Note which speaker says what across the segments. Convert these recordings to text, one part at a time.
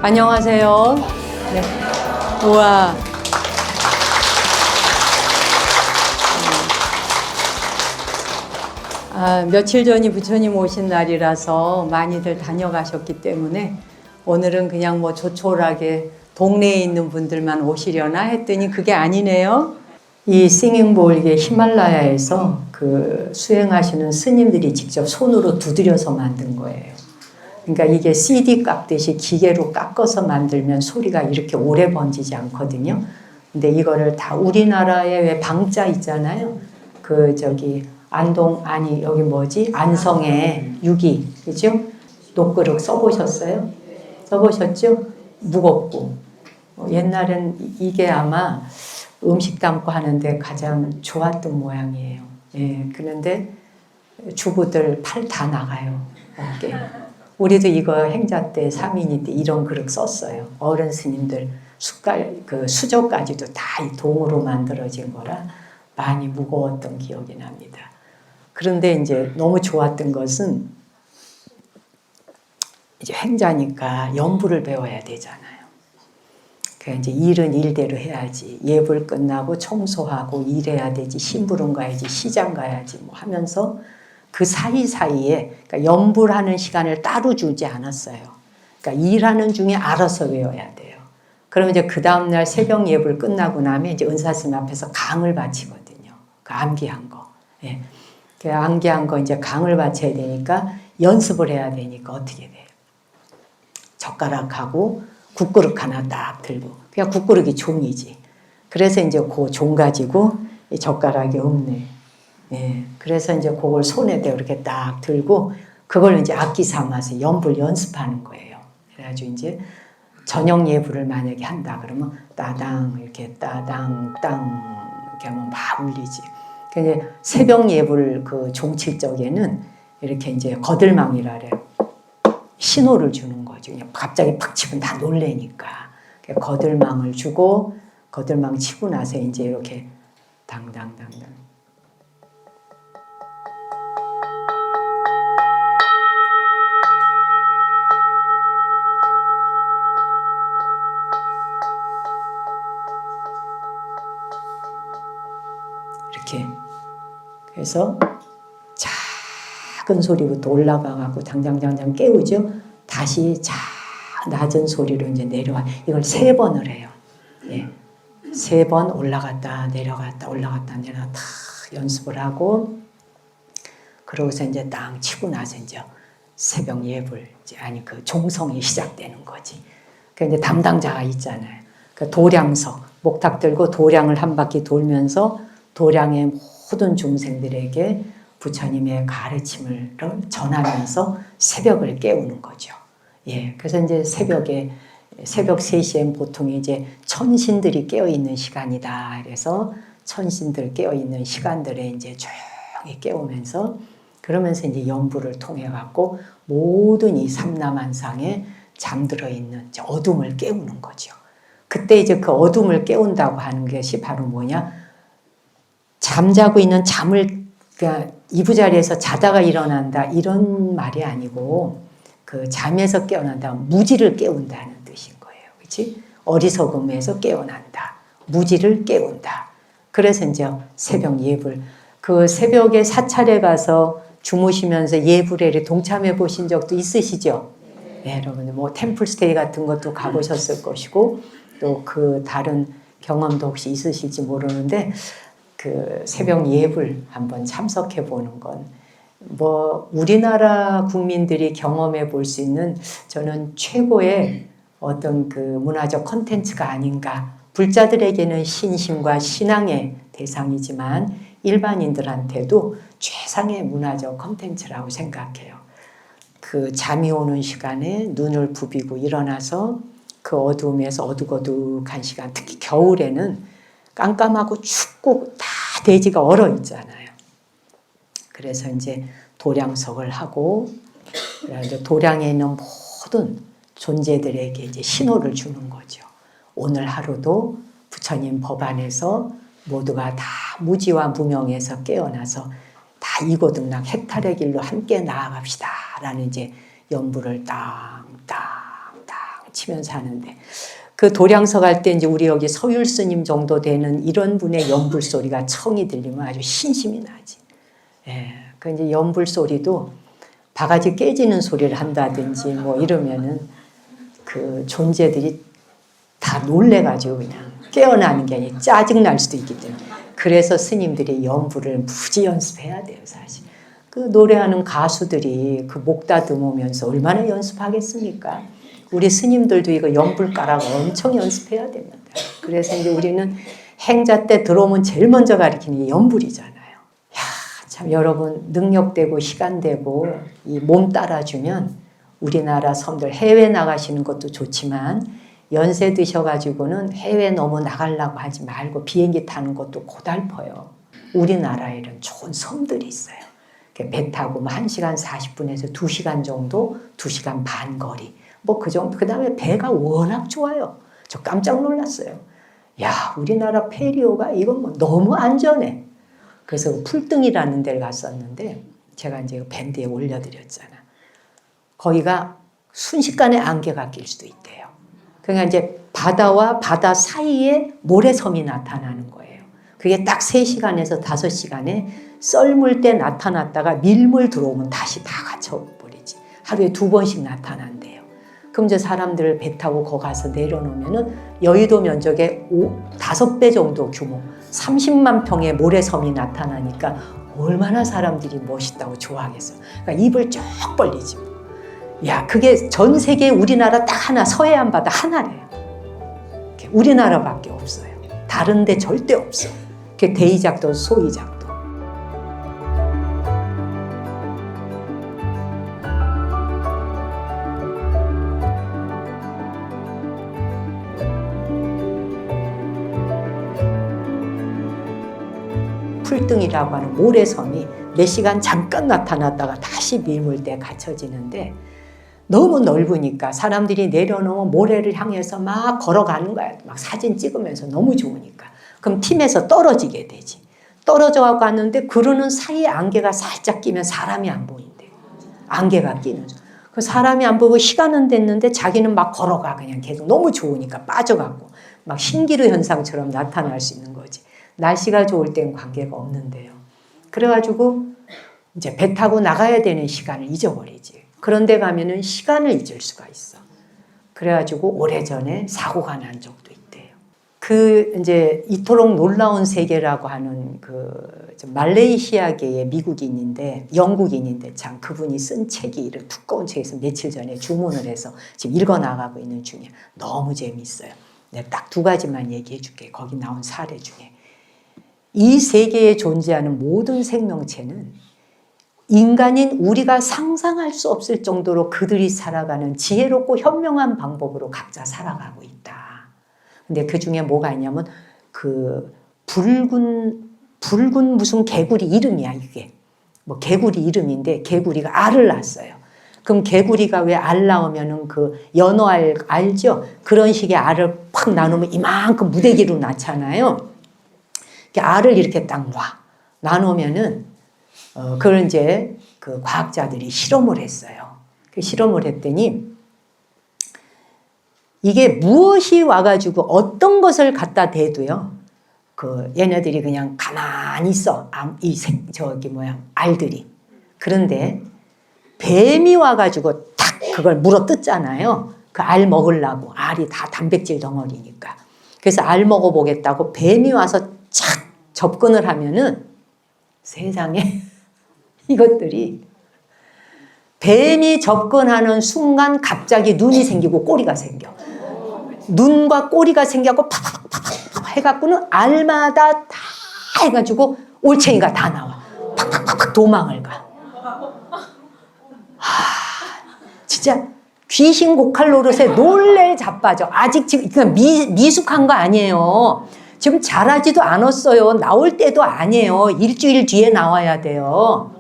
Speaker 1: 안녕하세요. 네. 우와. 며칠 전이 부처님 오신 날이라서 많이들 다녀가셨기 때문에 오늘은 그냥 뭐 조촐하게 동네에 있는 분들만 오시려나 했더니 그게 아니네요. 이 싱잉볼, 이게 히말라야에서 그 수행하시는 스님들이 직접 손으로 두드려서 만든 거예요. 그러니까 이게 CD 깎듯이 기계로 깎아서 만들면 소리가 이렇게 오래 번지지 않거든요. 근데 이거를 다 우리나라에 왜 방자 있잖아요. 안성에 유기, 그죠? 녹그릇 써보셨어요? 써보셨죠? 무겁고. 옛날엔 이게 아마 음식 담고 하는데 가장 좋았던 모양이에요. 예, 그런데 주부들 팔 다 나가요, 어깨. 우리도 이거 행자 때, 사민이 때 이런 그릇 썼어요. 어른 스님들 수저까지도 다 이 동으로 만들어진 거라 많이 무거웠던 기억이 납니다. 그런데 이제 너무 좋았던 것은 이제 행자니까 연불을 배워야 되잖아요. 그러니까 이제 일은 일대로 해야지. 예불 끝나고 청소하고 일해야 되지. 심부름 가야지. 시장 가야지. 뭐 하면서 그 사이사이에, 그러니까 연불하는 시간을 따로 주지 않았어요. 그러니까 일하는 중에 알아서 외워야 돼요. 그러면 이제 그 다음날 새벽 예불 끝나고 나면 이제 은사스님 앞에서 강을 바치거든요. 그 암기한 거. 예. 그 암기한 거 이제 강을 바쳐야 되니까 연습을 해야 되니까 어떻게 돼요? 젓가락하고 국그릇 하나 딱 들고, 그냥 국그릇이 종이지. 그래서 이제 그 종 가지고 이 젓가락이 없네. 예. 그래서 이제 그걸 손에다 이렇게 딱 들고 그걸 이제 악기 삼아서 연불 연습하는 거예요. 그래가지고 이제 저녁 예불을 만약에 한다 그러면 따당 이렇게 따당 땅 이렇게 하면 막 울리지. 근데 새벽 예불 그 종칠 적에는 이렇게 이제 거들망이라 그래요. 신호를 주는 거죠. 그냥 갑자기 팍 치면 다 놀래니까. 거들망을 주고 거들망 치고 나서 이제 이렇게 당당당당. 이렇게. 그래서 작은 소리부터 올라가갖고 당장당장 깨우죠. 다시 낮은 소리로 이제 내려와. 이걸 3번을 해요. 예. 3번 올라갔다 내려갔다 올라갔다 내려갔다 다 연습을 하고, 그러고서 이제 땅 치고 나서 이제 새벽 예불, 그 종성이 시작되는 거지. 그 이제 담당자가 있잖아요. 그 도량석, 목탁 들고 도량을 한 바퀴 돌면서 도량의 모든 중생들에게 부처님의 가르침을 전하면서 새벽을 깨우는 거죠. 예, 그래서 이제 새벽 3시엔 보통 이제 천신들이 깨어있는 시간이다. 그래서 천신들 깨어있는 시간들에 이제 조용히 깨우면서, 그러면서 이제 연불을 통해 갖고 모든 이 삼라만상에 잠들어 있는 어둠을 깨우는 거죠. 그때 이제 그 어둠을 깨운다고 하는 것이 바로 뭐냐? 잠자고 있는 잠을, 그러니까 이부자리에서 자다가 일어난다 이런 말이 아니고, 그 잠에서 깨어난다, 무지를 깨운다는 뜻인 거예요. 그렇지? 어리석음에서 깨어난다. 무지를 깨운다. 그래서 이제 새벽 예불, 그 새벽에 사찰에 가서 주무시면서 예불에 동참해 보신 적도 있으시죠? 네, 여러분 뭐 템플스테이 같은 것도 가보셨을 것이고 또 그 다른 경험도 혹시 있으실지 모르는데, 그 새벽 예불 한번 참석해 보는 건 뭐 우리나라 국민들이 경험해 볼 수 있는 저는 최고의 어떤 그 문화적 콘텐츠가 아닌가. 불자들에게는 신심과 신앙의 대상이지만 일반인들한테도 최상의 문화적 콘텐츠라고 생각해요. 그 잠이 오는 시간에 눈을 부비고 일어나서 그 어두움에서 어둑어둑한 시간, 특히 겨울에는 깜깜하고 춥고 다 대지가 얼어 있잖아요. 그래서 이제 도량석을 하고 도량에 있는 모든 존재들에게 이제 신호를 주는 거죠. 오늘 하루도 부처님 법안에서 모두가 다 무지와 무명에서 깨어나서 다 이고등락 해탈의 길로 함께 나아갑시다 라는 이제 연불을 땅땅땅땅 치면서 하는데 그 도량서 갈 때 이제 우리 여기 서율 스님 정도 되는 이런 분의 연불 소리가 청이 들리면 아주 신심이 나지. 예. 그 이제 연불 소리도 바가지 깨지는 소리를 한다든지 뭐 이러면은 그 존재들이 다 놀래가지고 그냥 깨어나는 게 아니라 짜증날 수도 있기 때문에. 그래서 스님들이 연불을 무지 연습해야 돼요, 사실. 그 노래하는 가수들이 그 목 다듬으면서 얼마나 연습하겠습니까? 우리 스님들도 이거 연불가락 엄청 연습해야 됩니다. 그래서 이제 우리는 행자 때 들어오면 제일 먼저 가르치는 게 연불이잖아요. 야, 참 여러분 능력되고 시간되고 이 몸 따라주면 우리나라 섬들 해외 나가시는 것도 좋지만 연세 드셔가지고는 해외 너무 나가려고 하지 말고 비행기 타는 것도 고달퍼요. 우리나라에 이런 좋은 섬들이 있어요. 배 타고 1시간 40분에서 2시간 정도, 2시간 반 거리. 뭐 그 정도. 그 다음에 배가 워낙 좋아요. 저 깜짝 놀랐어요. 야, 우리나라 페리오가 이건 뭐 너무 안전해. 그래서 풀등이라는 데를 갔었는데 제가 이제 밴드에 올려드렸잖아. 거기가 순식간에 안개가 낄 수도 있대요. 그러니까 이제 바다와 바다 사이에 모래섬이 나타나는 거예요. 그게 딱 3시간에서 5시간에 썰물 때 나타났다가 밀물 들어오면 다시 다 갇혀버리지. 하루에 2번씩 나타난대요. 그럼 이제 사람들을 배 타고 거 가서 내려놓으면은 여의도 면적의 5배 정도 규모, 30만 평의 모래섬이 나타나니까 얼마나 사람들이 멋있다고 좋아하겠어. 그러니까 입을 쭉 벌리지. 야, 그게 전 세계 우리나라 딱 하나, 서해안 바다 하나래요. 우리나라밖에 없어요. 다른 데 절대 없어. 그게 대이작도, 소이작도. 풀등이라고 하는 모래섬이 몇 시간 잠깐 나타났다가 다시 밀물대에 갇혀지는데 너무 넓으니까 사람들이 내려놓으면 모래를 향해서 막 걸어가는 거야. 막 사진 찍으면서 너무 좋으니까. 그럼 팀에서 떨어지게 되지. 떨어져 가는데 그러는 사이에 안개가 살짝 끼면 사람이 안 보인대. 안개가 끼는. 그 사람이 안 보고 시간은 됐는데 자기는 막 걸어가. 그냥 계속 너무 좋으니까 빠져갖고 막 신기루 현상처럼 나타날 수 있는 거지. 날씨가 좋을 땐 관계가 없는데요. 그래가지고 이제 배 타고 나가야 되는 시간을 잊어버리지. 그런데 가면은 시간을 잊을 수가 있어. 그래가지고 오래전에 사고가 난 적도 있대요. 그 이제 이토록 놀라운 세계라고 하는 그 말레이시아계의 미국인인데 영국인인데 참 그분이 쓴 책이 이런 두꺼운 책에서 며칠 전에 주문을 해서 지금 읽어 나가고 있는 중이야. 너무 재밌어요. 내가 딱 2가지만 얘기해 줄게. 거기 나온 사례 중에. 이 세계에 존재하는 모든 생명체는 인간인 우리가 상상할 수 없을 정도로 그들이 살아가는 지혜롭고 현명한 방법으로 각자 살아가고 있다. 근데 그 중에 뭐가 있냐면 그 붉은 무슨 개구리 이름이야 이게. 뭐 개구리 이름인데 개구리가 알을 낳았어요. 그럼 개구리가 왜 알 낳으면은 그 연어알 알죠? 그런 식의 알을 팍 나누면 이만큼 무대기로 낳잖아요. 알을 이렇게 딱 나누면은 그걸 이제 그 과학자들이 실험을 했어요. 그 실험을 했더니 이게 무엇이 와가지고 어떤 것을 갖다 대도요. 그 얘네들이 그냥 가만히 있어. 알들이. 그런데 뱀이 와가지고 탁 그걸 물어 뜯잖아요. 그 알 먹으려고. 알이 다 단백질 덩어리니까. 그래서 알 먹어보겠다고 뱀이 와서 착 접근을 하면은 세상에 이것들이 뱀이 접근하는 순간 갑자기 눈이 생기고 꼬리가 생겨. 눈과 꼬리가 생겨갖고 팍팍팍팍 해갖고는 알마다 다 해가지고 올챙이가 다 나와. 팍팍팍팍 도망을 가. 진짜 귀신 고칼 노릇에 놀래 자빠져. 아직 지금 그냥 미숙한 거 아니에요. 지금 잘하지도 않았어요. 나올 때도 아니에요. 일주일 뒤에 나와야 돼요.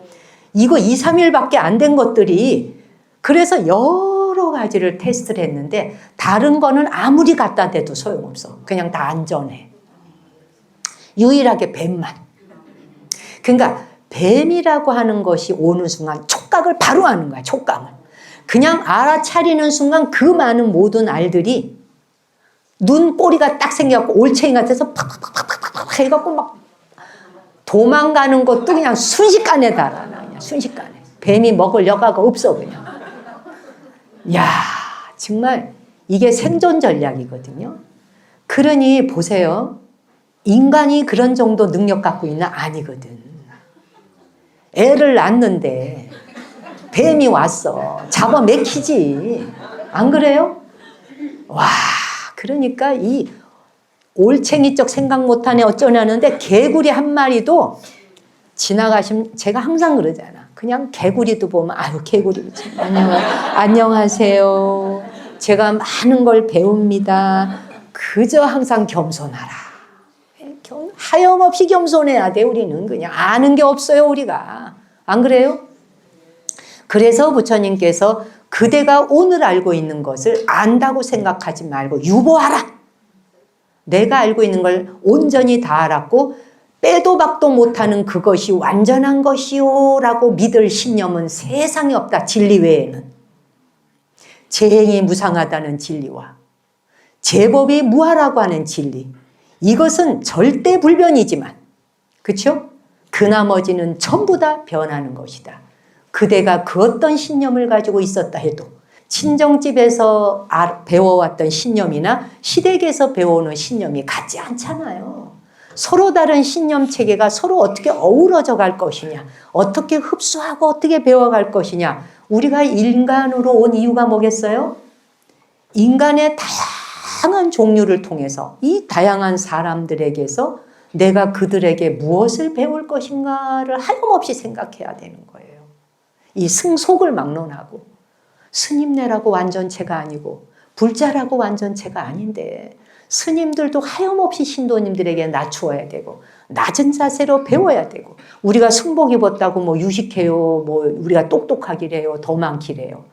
Speaker 1: 이거 2, 3일밖에 안 된 것들이 그래서 여러 가지를 테스트를 했는데 다른 거는 아무리 갖다 대도 소용없어. 그냥 다 안전해. 유일하게 뱀만. 그러니까 뱀이라고 하는 것이 오는 순간 촉각을 바로 하는 거야. 촉감을. 그냥 알아차리는 순간 그 많은 모든 알들이 눈꼬리가 딱 생겨갖고 올챙이 같아서 팍팍팍팍팍 해갖고 막 도망가는 것도 그냥 순식간에 달아나. 그냥 순식간에. 뱀이 먹을 여가가 없어 그냥. 야, 정말 이게 생존 전략이거든요. 그러니 보세요. 인간이 그런 정도 능력 갖고 있나? 아니거든. 애를 낳는데 뱀이 왔어. 잡아 맥히지. 안 그래요? 와, 그러니까 이 올챙이적 생각 못하네 어쩌냐는데 개구리 한 마리도 지나가시면 제가 항상 그러잖아. 그냥 개구리도 보면 아유 개구리 안녕하세요. 제가 많은 걸 배웁니다. 그저 항상 겸손하라. 하염없이 겸손해야 돼. 우리는 그냥 아는 게 없어요. 우리가. 안 그래요? 그래서 부처님께서 그대가 오늘 알고 있는 것을 안다고 생각하지 말고 유보하라. 내가 알고 있는 걸 온전히 다 알았고 빼도 박도 못하는 그것이 완전한 것이요 라고 믿을 신념은 세상에 없다. 진리 외에는. 재행이 무상하다는 진리와 제법이 무하라고 하는 진리, 이것은 절대 불변이지만, 그렇죠? 그 나머지는 전부 다 변하는 것이다. 그대가 그 어떤 신념을 가지고 있었다 해도 친정집에서 배워왔던 신념이나 시댁에서 배워오는 신념이 같지 않잖아요. 서로 다른 신념 체계가 서로 어떻게 어우러져 갈 것이냐, 어떻게 흡수하고 어떻게 배워갈 것이냐. 우리가 인간으로 온 이유가 뭐겠어요? 인간의 다양한 종류를 통해서 이 다양한 사람들에게서 내가 그들에게 무엇을 배울 것인가를 하염없이 생각해야 되는 거예요. 이 승속을 막론하고 스님네라고 완전체가 아니고 불자라고 완전체가 아닌데 스님들도 하염없이 신도님들에게 낮추어야 되고 낮은 자세로 배워야 되고 우리가 승복 입었다고 뭐 유식해요, 뭐 우리가 똑똑하기래요, 더 많기래요.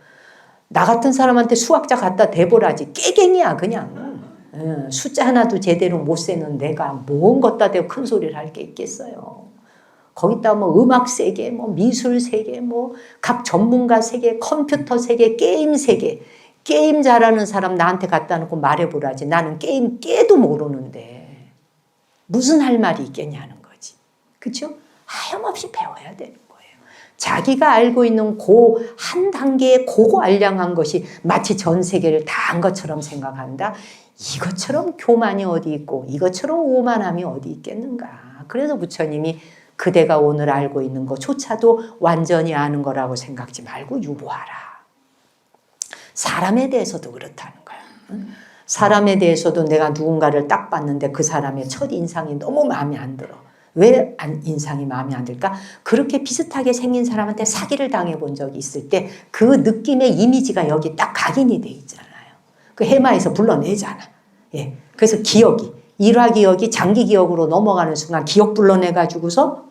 Speaker 1: 나 같은 사람한테 수학자 갖다 대보라지 깨갱이야 그냥. 숫자 하나도 제대로 못 세는 내가 뭔 것다 대고 큰 소리를 할 게 있겠어요. 거기다 뭐 음악 세계, 뭐 미술 세계, 뭐 각 전문가 세계, 컴퓨터 세계, 게임 세계. 게임 잘하는 사람 나한테 갖다 놓고 말해보라지. 나는 게임 깨도 모르는데 무슨 할 말이 있겠냐는 거지. 그렇죠? 하염없이 배워야 되는 거예요. 자기가 알고 있는 한 단계의 고고알량한 것이 마치 전 세계를 다 한 것처럼 생각한다. 이것처럼 교만이 어디 있고 이것처럼 오만함이 어디 있겠는가. 그래서 부처님이 그대가 오늘 알고 있는 것조차도 완전히 아는 거라고 생각지 말고 유보하라. 사람에 대해서도 그렇다는 거야. 사람에 대해서도 내가 누군가를 딱 봤는데 그 사람의 첫 인상이 너무 마음에 안 들어. 왜 인상이 마음에 안 들까? 그렇게 비슷하게 생긴 사람한테 사기를 당해본 적이 있을 때 그 느낌의 이미지가 여기 딱 각인이 돼 있잖아요. 그 해마에서 불러내잖아. 예. 그래서 기억이, 일화 기억이 장기 기억으로 넘어가는 순간 기억 불러내가지고서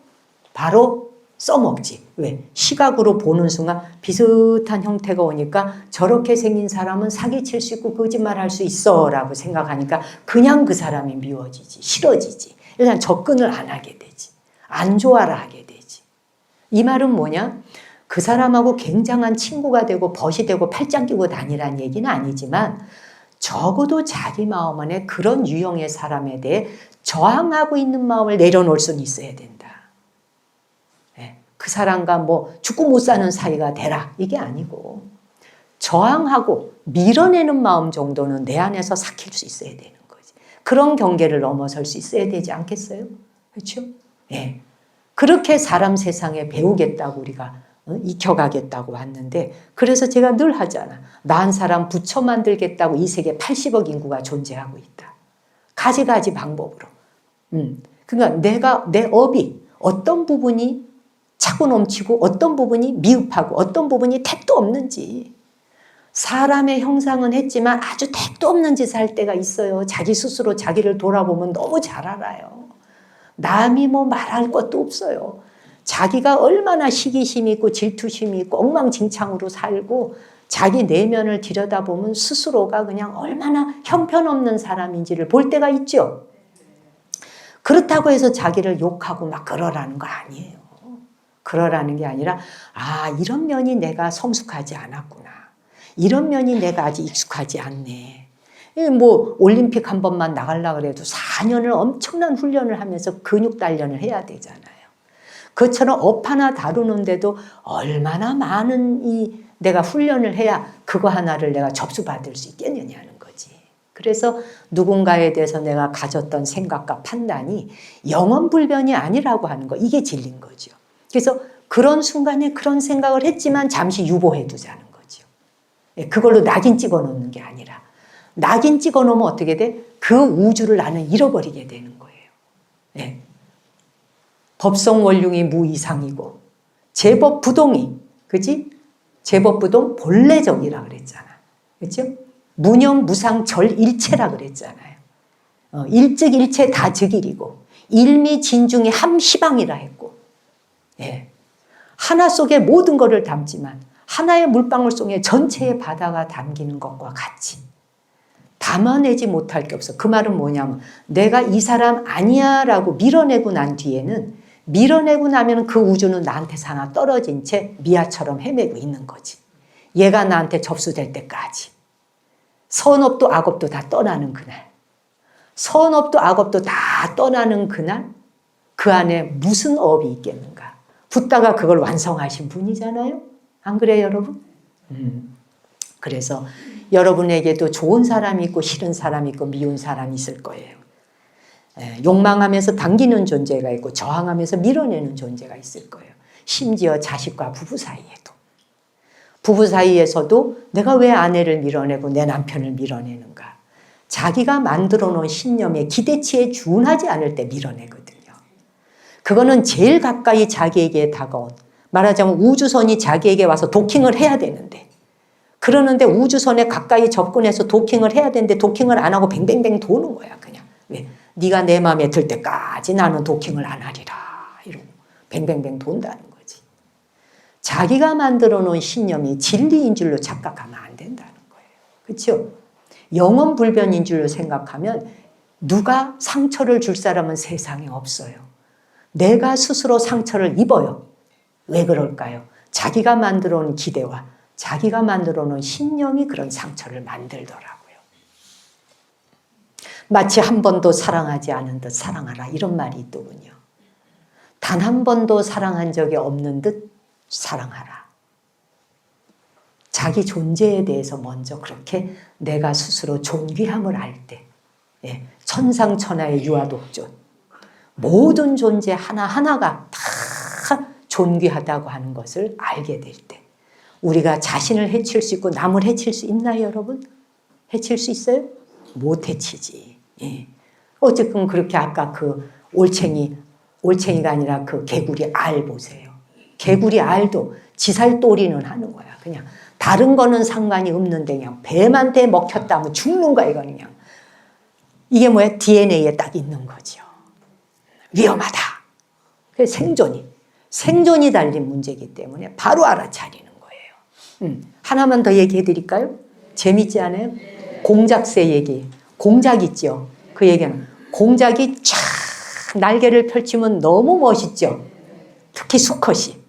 Speaker 1: 바로 써먹지. 왜? 시각으로 보는 순간 비슷한 형태가 오니까 저렇게 생긴 사람은 사기칠 수 있고 거짓말할 수 있어 라고 생각하니까 그냥 그 사람이 미워지지, 싫어지지. 일단 접근을 안 하게 되지. 안 좋아라 하게 되지. 이 말은 뭐냐? 그 사람하고 굉장한 친구가 되고 벗이 되고 팔짱 끼고 다니라는 얘기는 아니지만 적어도 자기 마음 안에 그런 유형의 사람에 대해 저항하고 있는 마음을 내려놓을 수는 있어야 된다. 그 사람과 뭐 죽고 못 사는 사이가 되라 이게 아니고 저항하고 밀어내는 마음 정도는 내 안에서 삭힐 수 있어야 되는 거지. 그런 경계를 넘어설 수 있어야 되지 않겠어요? 그렇죠? 예. 그렇게 사람 세상에 배우겠다고 우리가 익혀가겠다고 왔는데 그래서 제가 늘 하잖아. 나 한 사람 부처 만들겠다고 이 세계 80억 인구가 존재하고 있다. 가지가지 방법으로. 그러니까 내 업이 어떤 부분이 차고 넘치고 어떤 부분이 미흡하고 어떤 부분이 택도 없는지 사람의 형상은 했지만 아주 택도 없는 짓을 할 때가 있어요. 자기 스스로 자기를 돌아보면 너무 잘 알아요. 남이 뭐 말할 것도 없어요. 자기가 얼마나 시기심이 있고 질투심이 있고 엉망진창으로 살고 자기 내면을 들여다보면 스스로가 그냥 얼마나 형편없는 사람인지를 볼 때가 있죠. 그렇다고 해서 자기를 욕하고 막 그러라는 거 아니에요. 그러라는 게 아니라 아 이런 면이 내가 성숙하지 않았구나. 이런 면이 내가 아직 익숙하지 않네. 뭐 올림픽 한 번만 나가려고 해도 4년을 엄청난 훈련을 하면서 근육 단련을 해야 되잖아요. 그것처럼 업 하나 다루는데도 얼마나 많은 내가 훈련을 해야 그거 하나를 내가 접수받을 수 있겠느냐는 거지. 그래서 누군가에 대해서 내가 가졌던 생각과 판단이 영원불변이 아니라고 하는 거, 이게 진리인 거죠. 그래서 그런 순간에 그런 생각을 했지만 잠시 유보해 두자는 거죠. 그걸로 낙인 찍어 놓는 게 아니라, 낙인 찍어 놓으면 어떻게 돼? 그 우주를 나는 잃어버리게 되는 거예요. 네. 법성 원흉이 무이상이고 제법 부동이, 그지? 제법 부동 본래적이라 그랬잖아. 그렇죠? 무념 무상 절일체라 그랬잖아요. 일즉일체 다즉일이고 일미진중이 함시방이라 했고, 예. 하나 속에 모든 것을 담지만 하나의 물방울 속에 전체의 바다가 담기는 것과 같이 담아내지 못할 게 없어. 그 말은 뭐냐면 내가 이 사람 아니야 라고 밀어내고 난 뒤에는, 밀어내고 나면 그 우주는 나한테서 하나 떨어진 채 미아처럼 헤매고 있는 거지. 얘가 나한테 접수될 때까지. 선업도 악업도 다 떠나는 그날, 선업도 악업도 다 떠나는 그날, 그 안에 무슨 업이 있겠는가. 붓다가 그걸 완성하신 분이잖아요. 안 그래요, 여러분? 그래서 여러분에게도 좋은 사람이 있고 싫은 사람이 있고 미운 사람이 있을 거예요. 욕망하면서 당기는 존재가 있고 저항하면서 밀어내는 존재가 있을 거예요. 심지어 자식과 부부 사이에도. 부부 사이에서도 내가 왜 아내를 밀어내고 내 남편을 밀어내는가. 자기가 만들어 놓은 신념의 기대치에 준하지 않을 때 밀어내거든요. 그거는 제일 가까이 자기에게 다가온, 말하자면 우주선이 자기에게 와서 도킹을 해야 되는데, 그러는데 우주선에 가까이 접근해서 도킹을 해야 되는데 도킹을 안 하고 뱅뱅뱅 도는 거야. 그냥. 왜? 네가 내 마음에 들 때까지 나는 도킹을 안 하리라. 이러고 뱅뱅뱅 돈다는 거지. 자기가 만들어 놓은 신념이 진리인 줄로 착각하면 안 된다는 거예요. 그렇죠? 영원불변인 줄로 생각하면 누가 상처를 줄 사람은 세상에 없어요. 내가 스스로 상처를 입어요. 왜 그럴까요? 자기가 만들어 놓은 기대와 자기가 만들어 놓은 신념이 그런 상처를 만들더라고요. 마치 한 번도 사랑하지 않은 듯 사랑하라, 이런 말이 있더군요. 단 한 번도 사랑한 적이 없는 듯 사랑하라. 자기 존재에 대해서 먼저 그렇게 내가 스스로 존귀함을 알 때, 예, 천상천하의 유아독존, 모든 존재 하나하나가 다 존귀하다고 하는 것을 알게 될 때, 우리가 자신을 해칠 수 있고 남을 해칠 수 있나요, 여러분? 해칠 수 있어요? 못 해치지. 예. 어쨌든 그렇게 아까 그 올챙이가 아니라 그 개구리 알 보세요. 개구리 알도 지살도리는 하는 거야. 그냥 다른 거는 상관이 없는데 그냥 뱀한테 먹혔다 하면 죽는 거야, 이거는 그냥. 이게 뭐야? DNA에 딱 있는 거죠. 위험하다. 그래서 생존이 달린 문제이기 때문에 바로 알아차리는 거예요. 하나만 더 얘기해 드릴까요? 재밌지 않아요? 공작새 얘기. 공작 있죠? 그 얘기는 공작이 쫙 날개를 펼치면 너무 멋있죠? 특히 수컷이.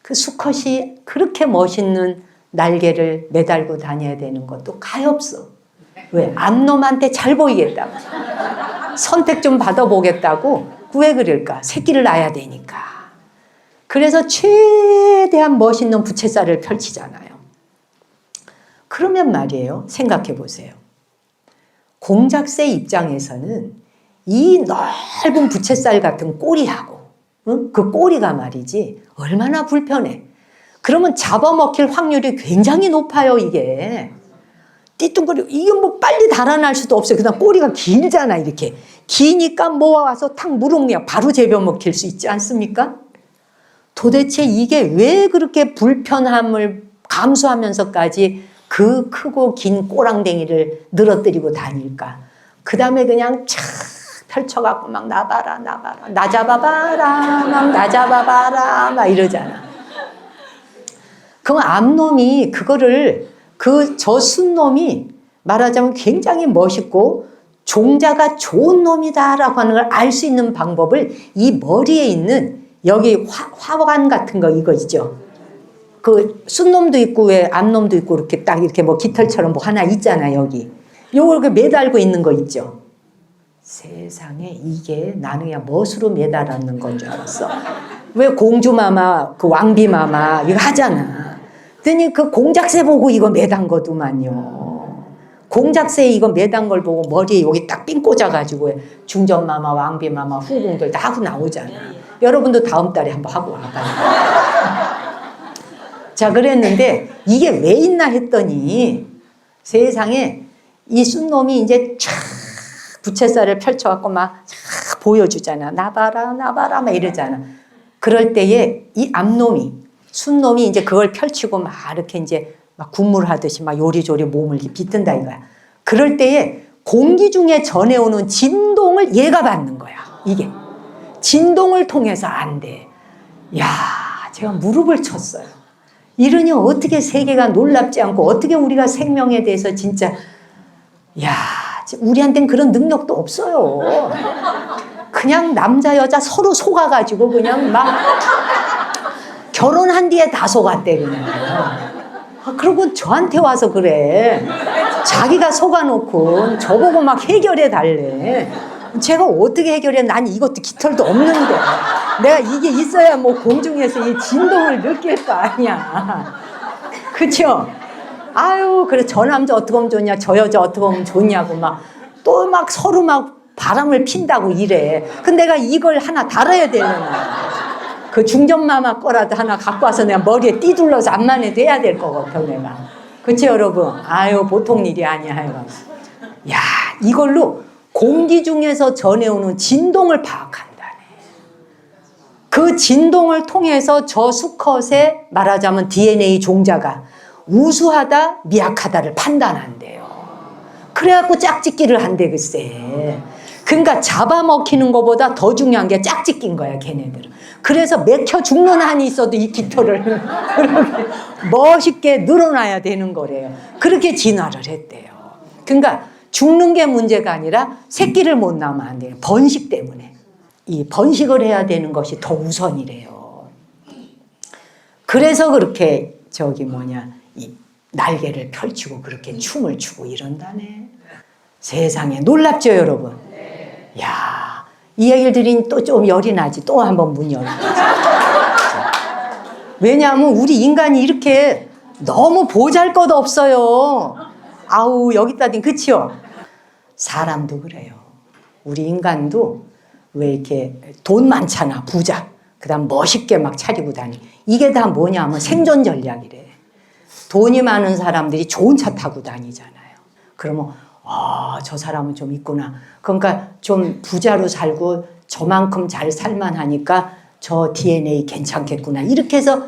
Speaker 1: 그 수컷이 그렇게 멋있는 날개를 매달고 다녀야 되는 것도 가엾어. 왜? 암놈한테 잘 보이겠다고. 선택 좀 받아보겠다고. 왜 그럴까? 새끼를 낳아야 되니까. 그래서 최대한 멋있는 부채살을 펼치잖아요. 그러면 말이에요. 생각해 보세요. 공작새 입장에서는 이 넓은 부채살 같은 꼬리하고, 응? 그 꼬리가 말이지 얼마나 불편해. 그러면 잡아먹힐 확률이 굉장히 높아요, 이게. 띠뚱거리고, 이게 뭐 빨리 달아날 수도 없어요. 그다음 꼬리가 길잖아, 이렇게. 기니까 모아와서 탁 무럭무럭 바로 재벼먹힐 수 있지 않습니까? 도대체 이게 왜 그렇게 불편함을 감수하면서까지 그 크고 긴 꼬랑댕이를 늘어뜨리고 다닐까? 그 다음에 그냥 촥 펼쳐갖고 막 나봐라, 나 잡아봐라, 막 나 잡아봐라, 막 이러잖아. 그럼 암놈이 그거를, 저 순놈이 말하자면 굉장히 멋있고 종자가 좋은 놈이다라고 하는 걸 알 수 있는 방법을 이 머리에 있는 여기 화관 같은 거 이거 있죠? 그 순놈도 있고 왜 암놈도 있고 이렇게 딱 이렇게 뭐 깃털처럼 뭐 하나 있잖아 여기. 요걸 그 매달고 있는 거 있죠. 세상에 이게 나는 그냥 멋으로 매달았는 건 줄 알았어. 왜 공주마마 그 왕비마마 이거 하잖아. 그랬더니 그 공작새 보고 이거 매단 거더만요. 공작새 이거 매단 걸 보고 머리에 여기 딱 삥 꽂아가지고 중전마마 왕비마마 후궁들 다 하고 나오잖아. 여러분도 다음 달에 한번 하고 와봐요. 자 그랬는데 이게 왜 있나 했더니 세상에 이 순놈이 이제 촥 부채살을 펼쳐갖고 막 촥 보여주잖아. 나봐라 나봐라 막 이러잖아. 그럴 때에 이 암놈이 순놈이 이제 그걸 펼치고 막 이렇게 이제 막 군물하듯이 막 요리조리 몸을 빗든다 이거야. 그럴 때에 공기 중에 전해오는 진동을 얘가 받는 거야. 이게 진동을 통해서 안 돼. 야, 제가 무릎을 쳤어요. 이러니 어떻게 세계가 놀랍지 않고 어떻게 우리가 생명에 대해서 진짜 야, 우리한테는 그런 능력도 없어요. 그냥 남자 여자 서로 속아가지고 그냥 막 결혼한 뒤에 다 속았대 그냥. 아, 그리고 저한테 와서 그래. 자기가 속아놓고 저보고 막 해결해 달래. 제가 어떻게 해결해? 난 이것도 깃털도 없는데 내가 이게 있어야 뭐 공중에서 이 진동을 느낄 거 아니야. 그쵸? 아유 그래 저 남자 어떻게 하면 좋냐 저 여자 어떻게 하면 좋냐고 막 또 막 서로 막 바람을 핀다고 이래. 근데 내가 이걸 하나 달아야 되려나. 그 중전마마 거라도 하나 갖고 와서 내가 머리에 띠둘러서 암만 해도 해야 될 것 같아 내가. 그치 여러분? 아유 보통 일이 아니야. 야 이걸로 공기 중에서 전해오는 진동을 파악한다네. 그 진동을 통해서 저 수컷의 말하자면 DNA 종자가 우수하다 미약하다를 판단한대요. 그래갖고 짝짓기를 한대 글쎄. 그러니까 잡아먹히는 것보다 더 중요한 게 짝짓기인 거야 걔네들은. 그래서 맥혀 죽는 한이 있어도 이 깃털을 멋있게 늘어나야 되는 거래요. 그렇게 진화를 했대요. 그러니까 죽는 게 문제가 아니라 새끼를 못 낳으면 안 돼요. 번식 때문에. 이 번식을 해야 되는 것이 더 우선이래요. 그래서 그렇게 이 날개를 펼치고 그렇게 춤을 추고 이런다네. 세상에 놀랍죠 여러분? 야, 이 얘기를 들으니 또 좀 열이 나지. 또 한번 문 열어보자. 왜냐하면 우리 인간이 이렇게 너무 보잘것없어요. 아우 여기까지 그치요? 사람도 그래요. 우리 인간도 왜 이렇게 돈 많잖아 부자. 그 다음 멋있게 막 차리고 다니. 이게 다 뭐냐 하면 생존 전략이래. 돈이 많은 사람들이 좋은 차 타고 다니잖아요. 그러면 저 사람은 좀 있구나. 그러니까 좀 부자로 살고 저만큼 잘 살만하니까 저 DNA 괜찮겠구나. 이렇게 해서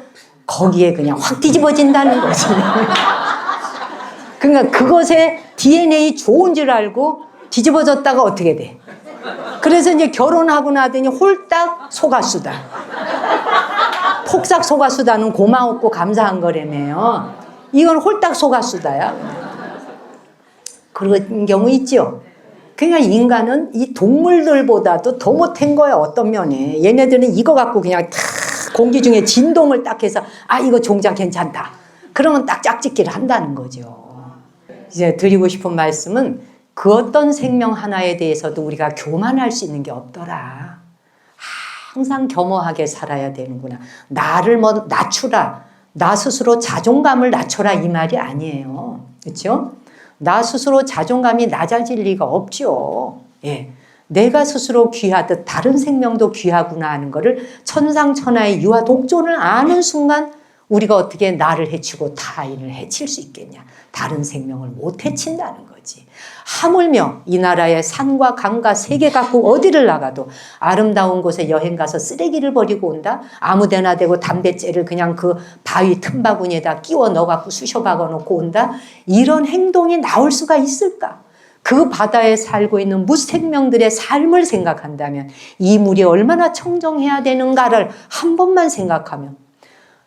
Speaker 1: 거기에 그냥 확 뒤집어진다는 거지. 그러니까 그것에 DNA 좋은 줄 알고 뒤집어졌다가 어떻게 돼? 그래서 이제 결혼하고 나더니 홀딱 속았수다. 폭삭 속았수다는 고마웠고 감사한 거라며요. 이건 홀딱 속았수다야. 그런 경우 있죠. 그러니까 인간은 이 동물들보다도 더 못한 거야 어떤 면에. 얘네들은 이거 갖고 그냥 탁 공기 중에 진동을 딱 해서 이거 종자 괜찮다. 그러면 딱 짝짓기를 한다는 거죠. 이제 드리고 싶은 말씀은 그 어떤 생명 하나에 대해서도 우리가 교만할 수 있는 게 없더라. 항상 겸허하게 살아야 되는구나. 나를 뭐 낮추라. 나 스스로 자존감을 낮춰라 이 말이 아니에요. 그렇죠? 나 스스로 자존감이 낮아질 리가 없죠. 예. 내가 스스로 귀하듯 다른 생명도 귀하구나 하는 거를 천상천하의 유아 독존을 아는 순간 우리가 어떻게 나를 해치고 타인을 해칠 수 있겠냐. 다른 생명을 못 해친다는 거지. 하물며 이 나라의 산과 강과 세계 갖고 어디를 나가도 아름다운 곳에 여행 가서 쓰레기를 버리고 온다? 아무데나 대고 담뱃재를 그냥 그 바위 틈바구니에다 끼워 넣어갖고 쑤셔 박아놓고 온다? 이런 행동이 나올 수가 있을까? 그 바다에 살고 있는 무생명들의 삶을 생각한다면 이 물이 얼마나 청정해야 되는가를 한 번만 생각하면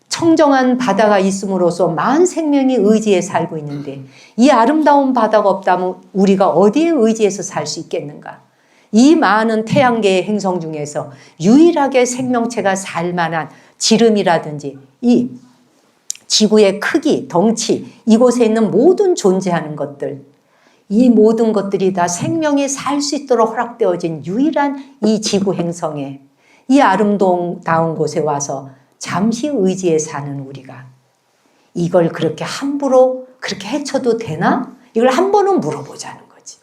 Speaker 1: 청정한 바다가 있음으로써 많은 생명이 의지에 살고 있는데 이 아름다운 바다가 없다면 우리가 어디에 의지해서 살 수 있겠는가? 이 많은 태양계의 행성 중에서 유일하게 생명체가 살 만한 지름이라든지 이 지구의 크기, 덩치, 이곳에 있는 모든 존재하는 것들, 이 모든 것들이 다 생명이 살 수 있도록 허락되어진 유일한 이 지구 행성에, 이 아름다운 곳에 와서 잠시 의지에 사는 우리가 이걸 그렇게 함부로 그렇게 해쳐도 되나? 이걸 한 번은 물어보자는 거지.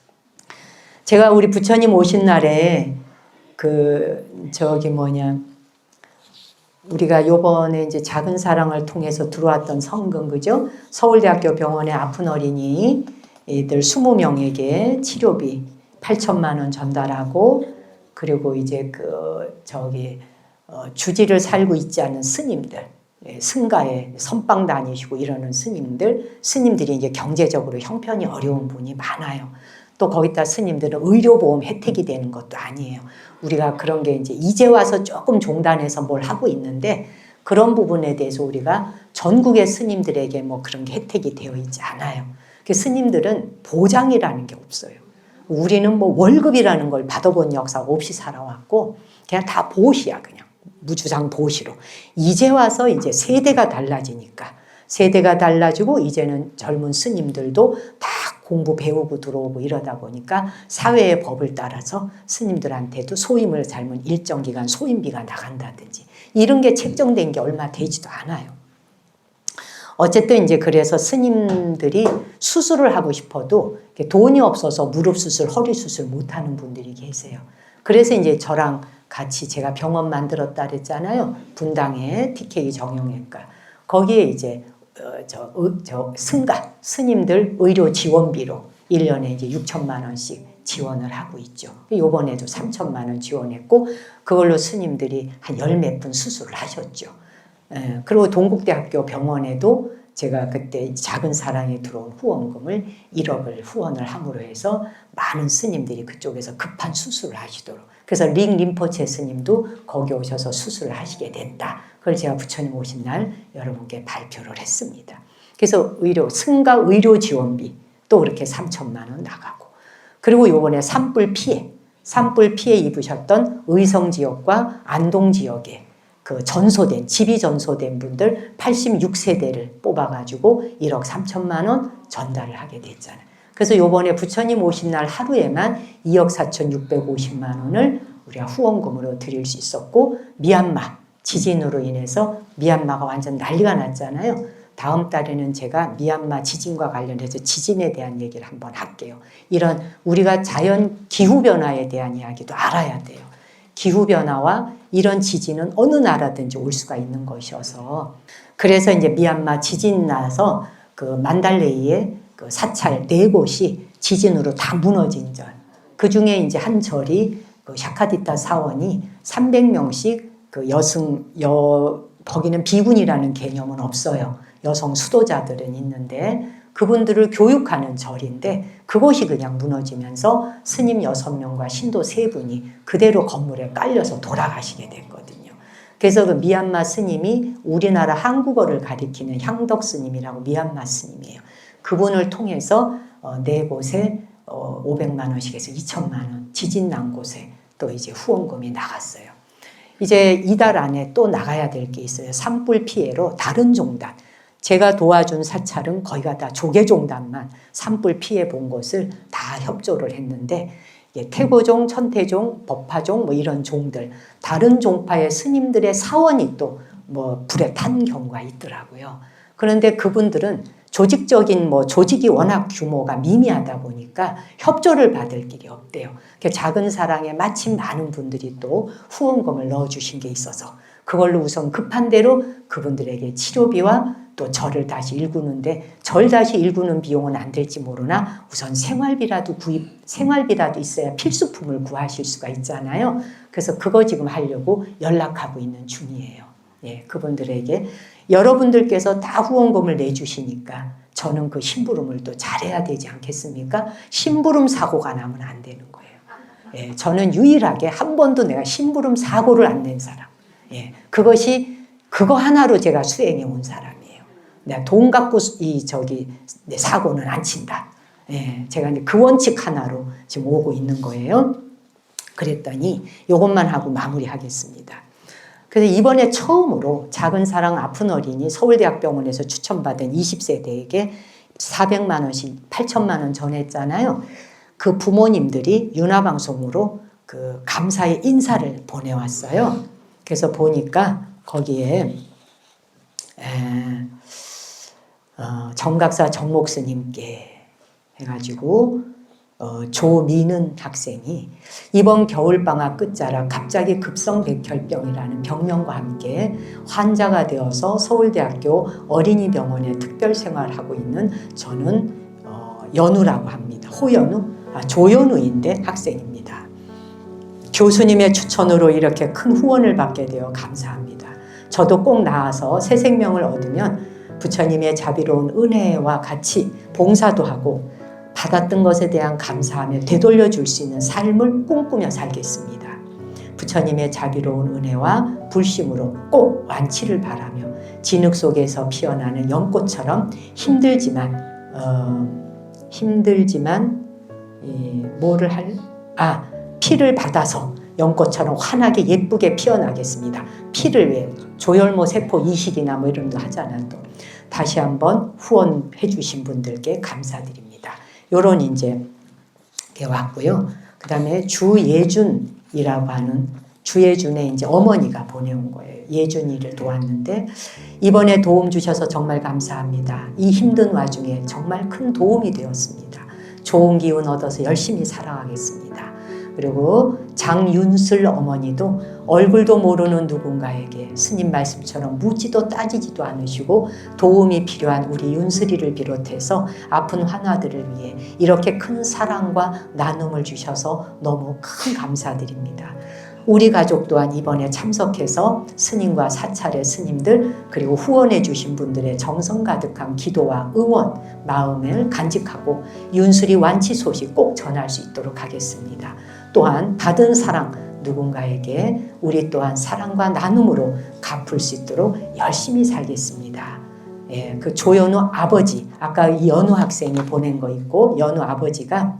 Speaker 1: 제가 우리 부처님 오신 날에 우리가 요번에 이제 작은 사랑을 통해서 들어왔던 성금, 그죠? 서울대학교 병원에 아픈 어린이 애들 20명에게 치료비 8천만 원 전달하고, 그리고 이제 주지를 살고 있지 않은 스님들, 승가에 선방 다니시고 이러는 스님들이 이제 경제적으로 형편이 어려운 분이 많아요. 또 거기다 스님들은 의료보험 혜택이 되는 것도 아니에요. 우리가 그런 게 이제 와서 조금 종단에서 뭘 하고 있는데, 그런 부분에 대해서 우리가 전국의 스님들에게 뭐 그런 게 혜택이 되어 있지 않아요. 스님들은 보장이라는 게 없어요. 우리는 뭐 월급이라는 걸 받아본 역사가 없이 살아왔고, 그냥 다 보시야, 그냥. 무주장 보시로. 이제 와서 이제 세대가 달라지니까, 세대가 달라지고 이제는 젊은 스님들도 다 공부 배우고 들어오고 이러다 보니까 사회의 법을 따라서 스님들한테도 소임을 잘못 일정 기간 소임비가 나간다든지 이런 게 책정된 게 얼마 되지도 않아요. 어쨌든 이제 그래서 스님들이 수술을 하고 싶어도 돈이 없어서 무릎 수술, 허리 수술 못 하는 분들이 계세요. 그래서 이제 저랑 같이 제가 병원 만들었다 그랬잖아요. 분당에 TK 정형외과. 거기에 이제 승가 스님들 의료 지원비로 1년에 이제 6천만 원씩 지원을 하고 있죠. 요번에도 3천만 원 지원했고, 그걸로 스님들이 한 10몇 분 수술을 하셨죠. 그리고 동국대학교 병원에도 제가 그때 작은 사랑에 들어온 후원금을 1억을 후원을 함으로 해서 많은 스님들이 그쪽에서 급한 수술을 하시도록, 그래서 링림포체 스님도 거기 오셔서 수술을 하시게 됐다. 그걸 제가 부처님 오신 날 여러분께 발표를 했습니다. 그래서 승가 의료 지원비 또 그렇게 3천만 원 나가고, 그리고 요번에 산불 피해 입으셨던 의성 지역과 안동 지역에 집이 전소된 분들 86세대를 뽑아가지고 1억 3천만 원 전달을 하게 됐잖아요. 그래서 요번에 부처님 오신 날 하루에만 2억 4,650만 원을 우리가 후원금으로 드릴 수 있었고, 미얀마 지진으로 인해서 미얀마가 완전 난리가 났잖아요. 다음 달에는 제가 미얀마 지진과 관련해서 지진에 대한 얘기를 한번 할게요. 이런 우리가 자연 기후변화에 대한 이야기도 알아야 돼요. 기후변화와 이런 지진은 어느 나라든지 올 수가 있는 것이어서, 그래서 이제 미얀마 지진 나서 만달레이에 사찰 4곳이 지진으로 다 무너진 절. 그 중에 이제 한 절이 샤카디타 사원이 300명씩 거기는 비군이라는 개념은 없어요. 여성 수도자들은 있는데 그분들을 교육하는 절인데, 그곳이 그냥 무너지면서 스님 6명과 신도 3분이 그대로 건물에 깔려서 돌아가시게 됐거든요. 그래서 그 미얀마 스님이 우리나라 한국어를 가리키는 향덕 스님이라고 미얀마 스님이에요. 그분을 통해서 4곳에 500만 원씩 해서 2천만 원, 지진 난 곳에 또 이제 후원금이 나갔어요. 이제 이달 안에 또 나가야 될 게 있어요. 산불 피해로 다른 종단. 제가 도와준 사찰은 거기가 다 조계종단만 산불 피해 본 곳을 다 협조를 했는데, 태고종, 천태종, 법화종 뭐 이런 종들, 다른 종파의 스님들의 사원이 또 뭐 불에 탄 경우가 있더라고요. 그런데 그분들은 조직이 워낙 규모가 미미하다 보니까 협조를 받을 길이 없대요. 작은 사랑에 마침 많은 분들이 또 후원금을 넣어주신 게 있어서 그걸로 우선 급한 대로 그분들에게 치료비와 또 절을 다시 일구는데, 절 다시 일구는 비용은 안 될지 모르나 우선 생활비라도 있어야 필수품을 구하실 수가 있잖아요. 그래서 그거 지금 하려고 연락하고 있는 중이에요. 그분들에게 여러분들께서 다 후원금을 내주시니까 저는 그 심부름을 또 잘해야 되지 않겠습니까? 심부름 사고가 나면 안 되는 거예요. 저는 유일하게 한 번도 내가 심부름 사고를 안 낸 사람. 그거 하나로 제가 수행해 온 사람이에요. 내가 돈 갖고 내 사고는 안 친다. 제가 이제 그 원칙 하나로 지금 오고 있는 거예요. 그랬더니 이것만 하고 마무리하겠습니다. 그래서 이번에 처음으로 작은 사랑 아픈 어린이 서울대학병원에서 추천받은 20세대에게 400만 원씩 8천만 원 전했잖아요. 그 부모님들이 윤화방송으로 그 감사의 인사를 보내왔어요. 그래서 보니까 거기에 정각사 정목스님께 해가지고 조미는 학생이 이번 겨울방학 끝자락 갑자기 급성백혈병이라는 병명과 함께 환자가 되어서 서울대학교 어린이병원에 특별생활하고 있는 저는 연우라고 합니다. 호연우? 조연우인데 학생입니다. 교수님의 추천으로 이렇게 큰 후원을 받게 되어 감사합니다. 저도 꼭 나와서 새 생명을 얻으면 부처님의 자비로운 은혜와 같이 봉사도 하고 받았던 것에 대한 감사하며 되돌려 줄 수 있는 삶을 꿈꾸며 살겠습니다. 부처님의 자비로운 은혜와 불심으로 꼭 완치를 바라며 진흙 속에서 피어나는 연꽃처럼 힘들지만 피를 받아서 연꽃처럼 환하게 예쁘게 피어나겠습니다. 피를 왜 조혈모 세포 이식이나 뭐 이런 거 하잖아. 또 다시 한번 후원해 주신 분들께 감사드립니다. 요런 이제 게 왔고요. 그 다음에 주예준이라고 하는 주예준의 이제 어머니가 보내온 거예요. 예준이를 도왔는데 이번에 도움 주셔서 정말 감사합니다. 이 힘든 와중에 정말 큰 도움이 되었습니다. 좋은 기운 얻어서 열심히 살아가겠습니다. 그리고 장윤슬 어머니도 얼굴도 모르는 누군가에게 스님 말씀처럼 묻지도 따지지도 않으시고 도움이 필요한 우리 윤슬이를 비롯해서 아픈 환아들을 위해 이렇게 큰 사랑과 나눔을 주셔서 너무 큰 감사드립니다. 우리 가족 또한 이번에 참석해서 스님과 사찰의 스님들 그리고 후원해 주신 분들의 정성 가득한 기도와 응원 마음을 간직하고 윤슬이 완치 소식 꼭 전할 수 있도록 하겠습니다. 또한 받은 사랑 누군가에게 우리 또한 사랑과 나눔으로 갚을 수 있도록 열심히 살겠습니다. 예, 그 조연우 아버지 아까 이 연우 학생이 보낸 거 있고 연우 아버지가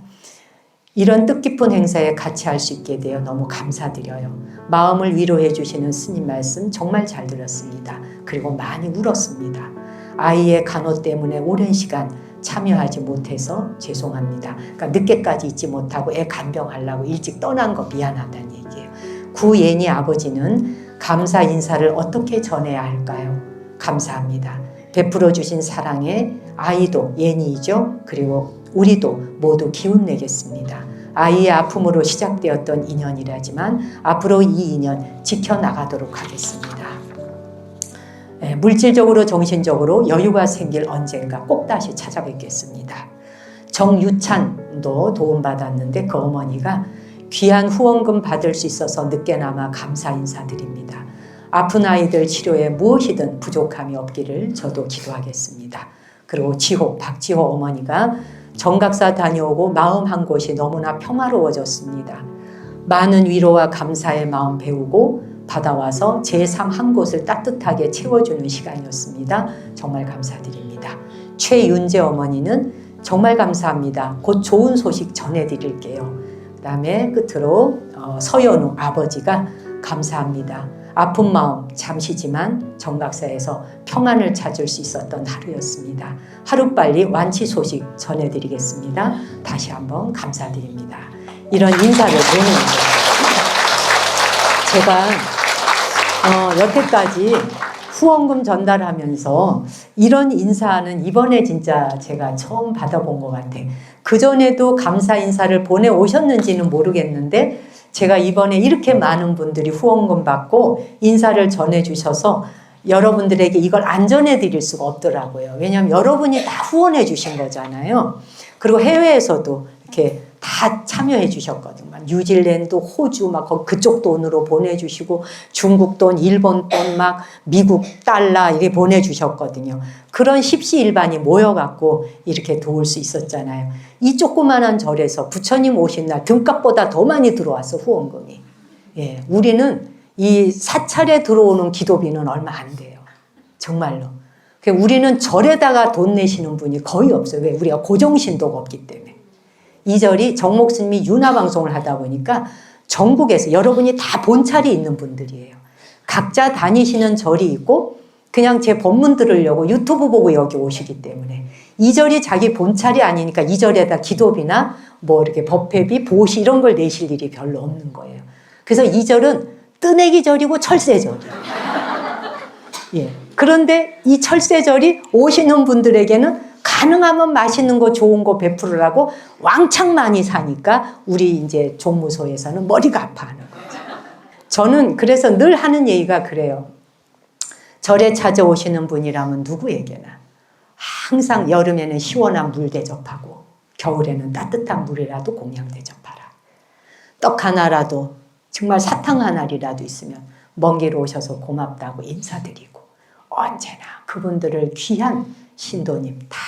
Speaker 1: 이런 뜻깊은 행사에 같이 할 수 있게 되어 너무 감사드려요. 마음을 위로해 주시는 스님 말씀 정말 잘 들었습니다. 그리고 많이 울었습니다. 아이의 간호 때문에 오랜 시간 참여하지 못해서 죄송합니다. 그러니까 늦게까지 있지 못하고 애 간병하려고 일찍 떠난 거 미안하다는 얘기예요. 구예니 아버지는 감사 인사를 어떻게 전해야 할까요? 감사합니다. 베풀어 주신 사랑에 아이도 예니이죠. 그리고 우리도 모두 기운 내겠습니다. 아이의 아픔으로 시작되었던 인연이라지만 앞으로 이 인연 지켜나가도록 하겠습니다. 물질적으로 정신적으로 여유가 생길 언젠가 꼭 다시 찾아뵙겠습니다. 정유찬도 도움받았는데 그 어머니가 귀한 후원금 받을 수 있어서 늦게나마 감사 인사드립니다. 아픈 아이들 치료에 무엇이든 부족함이 없기를 저도 기도하겠습니다. 그리고 박지호 어머니가 정각사 다녀오고 마음 한 곳이 너무나 평화로워졌습니다. 많은 위로와 감사의 마음 배우고 받아와서 제 삶 한 곳을 따뜻하게 채워주는 시간이었습니다. 정말 감사드립니다. 최윤재 어머니는 정말 감사합니다. 곧 좋은 소식 전해드릴게요. 그 다음에 끝으로 서연우 아버지가 감사합니다. 아픈 마음 잠시지만 정각사에서 평안을 찾을 수 있었던 하루였습니다. 하루빨리 완치 소식 전해드리겠습니다. 다시 한번 감사드립니다. 이런 인사를 보내는 거예요. 제가 여태까지 후원금 전달하면서 이런 인사는 이번에 진짜 제가 처음 받아본 것 같아. 그전에도 감사 인사를 보내오셨는지는 모르겠는데 제가 이번에 이렇게 많은 분들이 후원금 받고 인사를 전해주셔서 여러분들에게 이걸 안 전해드릴 수가 없더라고요. 왜냐하면 여러분이 다 후원해 주신 거잖아요. 그리고 해외에서도 이렇게 다 참여해 주셨거든요. 뉴질랜드, 호주 막 그쪽 돈으로 보내주시고 중국 돈, 일본 돈, 막 미국 달러 이렇게 보내주셨거든요. 그런 십시일반이 모여갖고 이렇게 도울 수 있었잖아요. 이 조그만한 절에서 부처님 오신 날 등값보다 더 많이 들어왔어 후원금이. 예, 우리는 이 사찰에 들어오는 기도비는 얼마 안 돼요. 정말로. 우리는 절에다가 돈 내시는 분이 거의 없어요. 왜? 우리가 고정신도가 없기 때문에. 이 절이 정목스님이 윤화방송을 하다 보니까 전국에서 여러분이 다 본찰이 있는 분들이에요. 각자 다니시는 절이 있고 그냥 제 법문 들으려고 유튜브 보고 여기 오시기 때문에 이 절이 자기 본찰이 아니니까 이 절에다 기도비나 뭐 이렇게 법회비, 보시 이런 걸 내실 일이 별로 없는 거예요. 그래서 이 절은 뜨내기 절이고 철새절이에요. 예. 그런데 이 철새절이 오시는 분들에게는 가능하면 맛있는 거 좋은 거 베풀으라고 왕창 많이 사니까 우리 이제 종무소에서는 머리가 아파하는 거죠. 저는 그래서 늘 하는 얘기가 그래요. 절에 찾아오시는 분이라면 누구에게나 항상 여름에는 시원한 물 대접하고 겨울에는 따뜻한 물이라도 공양 대접하라. 떡 하나라도 정말 사탕 하나라도 있으면 먼 길 오셔서 고맙다고 인사드리고 언제나 그분들을 귀한 신도님 다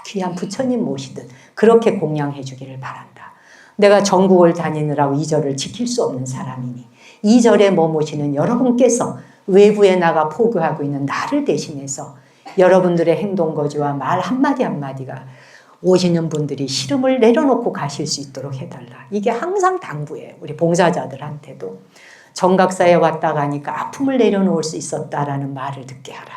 Speaker 1: 귀한 부처님 모시듯 그렇게 공양해 주기를 바란다. 내가 전국을 다니느라고 이 절을 지킬 수 없는 사람이니 이 절에 머무시는 여러분께서 외부에 나가 포교하고 있는 나를 대신해서 여러분들의 행동 거지와 말 한마디 한마디가 오시는 분들이 시름을 내려놓고 가실 수 있도록 해달라. 이게 항상 당부예요. 우리 봉사자들한테도. 정각사에 왔다 가니까 아픔을 내려놓을 수 있었다라는 말을 듣게 하라.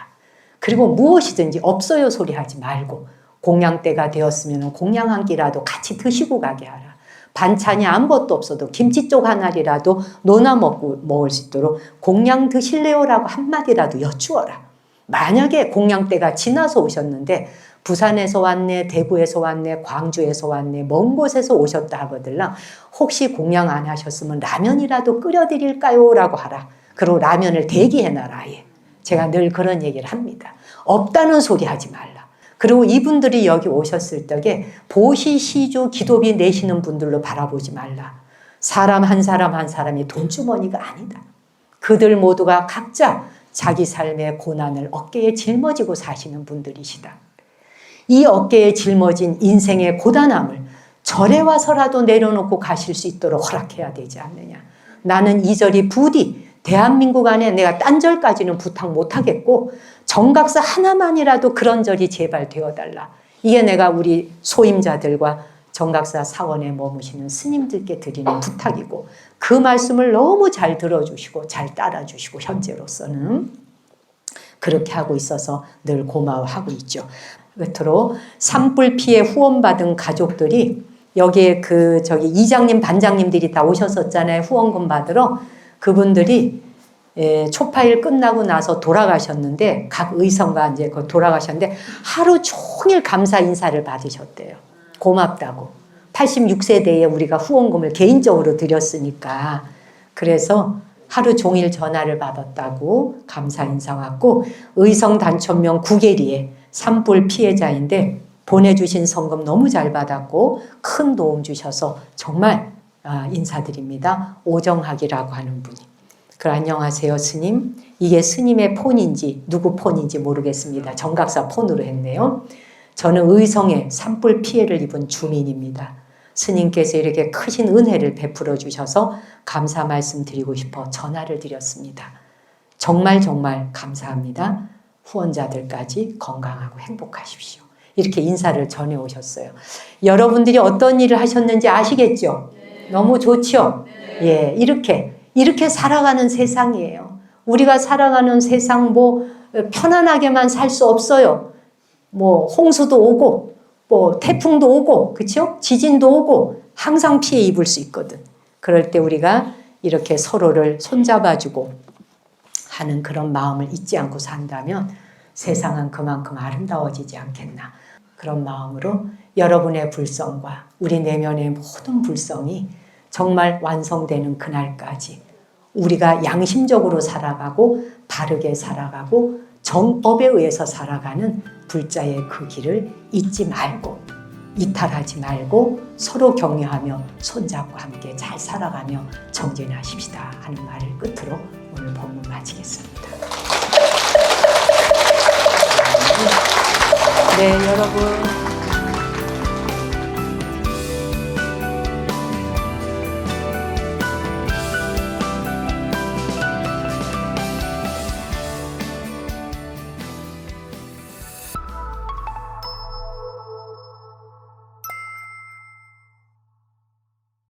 Speaker 1: 그리고 무엇이든지 없어요 소리 하지 말고 공양 때가 되었으면 공양 한 끼라도 같이 드시고 가게 하라. 반찬이 아무것도 없어도 김치쪽 하나라도 노나 먹을 수 있도록 공양 드실래요라고 한마디라도 여쭈어라. 만약에 공양 때가 지나서 오셨는데 부산에서 왔네, 대구에서 왔네, 광주에서 왔네, 먼 곳에서 오셨다 하거들랑 혹시 공양 안 하셨으면 라면이라도 끓여드릴까요? 라고 하라. 그리고 라면을 대기해놔라 아예. 제가 늘 그런 얘기를 합니다. 없다는 소리 하지 말라. 그리고 이분들이 여기 오셨을 적에 보시, 시주, 기도비 내시는 분들로 바라보지 말라. 사람 한 사람이 돈주머니가 아니다. 그들 모두가 각자 자기 삶의 고난을 어깨에 짊어지고 사시는 분들이시다. 이 어깨에 짊어진 인생의 고단함을 절에 와서라도 내려놓고 가실 수 있도록 허락해야 되지 않느냐. 나는 이 절이 부디 대한민국 안에 내가 딴 절까지는 부탁 못하겠고 정각사 하나만이라도 그런 절이 제발 되어달라. 이게 내가 우리 소임자들과 정각사 사원에 머무시는 스님들께 드리는 부탁이고 그 말씀을 너무 잘 들어주시고 잘 따라주시고 현재로서는 그렇게 하고 있어서 늘 고마워하고 있죠. 끝으로 산불 피해 후원받은 가족들이 여기에 이장님 반장님들이 다 오셨었잖아요. 후원금 받으러. 그분들이 초파일 끝나고 나서 돌아가셨는데 각 의성가 이제 돌아가셨는데 하루 종일 감사 인사를 받으셨대요. 고맙다고. 86세대에 우리가 후원금을 개인적으로 드렸으니까 그래서 하루 종일 전화를 받았다고 감사 인사 왔고 의성 단천명 구계리에 산불 피해자인데 보내주신 성금 너무 잘 받았고 큰 도움 주셔서 정말 인사드립니다. 오정학이라고 하는 분이. 안녕하세요 스님. 이게 스님의 폰인지 누구 폰인지 모르겠습니다. 정각사 폰으로 했네요. 저는 의성에 산불 피해를 입은 주민입니다. 스님께서 이렇게 크신 은혜를 베풀어 주셔서 감사 말씀 드리고 싶어 전화를 드렸습니다. 정말 정말 감사합니다. 후원자들까지 건강하고 행복하십시오. 이렇게 인사를 전해 오셨어요. 여러분들이 어떤 일을 하셨는지 아시겠죠? 네. 너무 좋죠? 네. 예, 이렇게 살아가는 세상이에요. 우리가 살아가는 세상 편안하게만 살 수 없어요. 홍수도 오고 태풍도 오고 그렇죠? 지진도 오고 항상 피해 입을 수 있거든. 그럴 때 우리가 이렇게 서로를 손잡아주고 하는 그런 마음을 잊지 않고 산다면 세상은 그만큼 아름다워지지 않겠나. 그런 마음으로 여러분의 불성과 우리 내면의 모든 불성이 정말 완성되는 그날까지 우리가 양심적으로 살아가고 바르게 살아가고 정법에 의해서 살아가는 불자의 그 길을 잊지 말고 이탈하지 말고 서로 격려하며 손잡고 함께 잘 살아가며 정진하십시다 하는 말을 끝으로 오늘 법문 마치겠습니다. 네, 여러분.